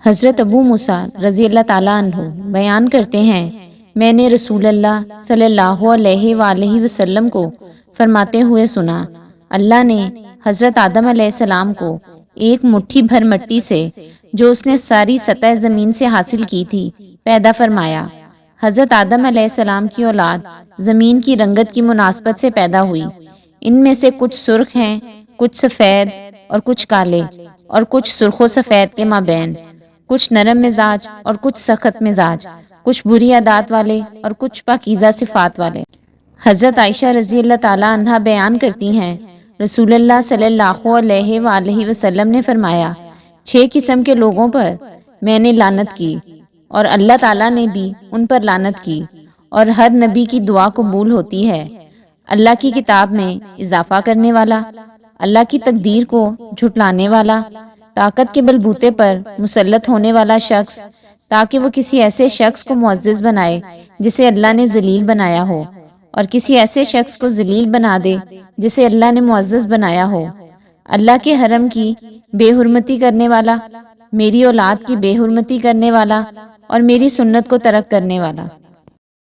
حضرت ابو موسیٰ رضی اللہ تعالیٰ عنہ بیان کرتے ہیں، میں نے رسول اللہ صلی اللہ علیہ وآلہ وسلم کو فرماتے ہوئے سنا، اللہ نے حضرت آدم علیہ السلام کو ایک مٹھی بھر مٹی سے، جو اس نے ساری سطح زمین سے حاصل کی تھی، پیدا فرمایا۔ حضرت آدم علیہ السلام کی اولاد زمین کی رنگت کی مناسبت سے پیدا ہوئی۔ ان میں سے کچھ سرخ ہیں، کچھ سفید اور کچھ کالے، اور کچھ سرخ و سفید کے مابین، کچھ نرم مزاج اور کچھ سخت مزاج، کچھ بری عادات والے اور کچھ پاکیزہ صفات والے۔ حضرت عائشہ رضی اللہ تعالیٰ عنہا بیان کرتی ہیں، رسول اللہ صلی اللہ علیہ وآلہ وسلم نے فرمایا، 6 قسم کے لوگوں پر میں نے لعنت کی، اور اللہ تعالیٰ نے بھی ان پر لعنت کی، اور ہر نبی کی دعا قبول ہوتی ہے۔ اللہ کی کتاب میں اضافہ کرنے والا، اللہ کی تقدیر کو جھٹلانے والا، طاقت کے بلبوتے پر مسلط ہونے والا شخص تاکہ وہ کسی ایسے شخص کو معزز بنائے جسے اللہ نے ذلیل بنایا ہو، اور کسی ایسے شخص کو ذلیل بنا دے جسے اللہ نے معزز بنایا ہو، اللہ کے حرم کی بے حرمتی کرنے والا، میری اولاد کی بے حرمتی کرنے والا، اور میری سنت کو ترک کرنے والا۔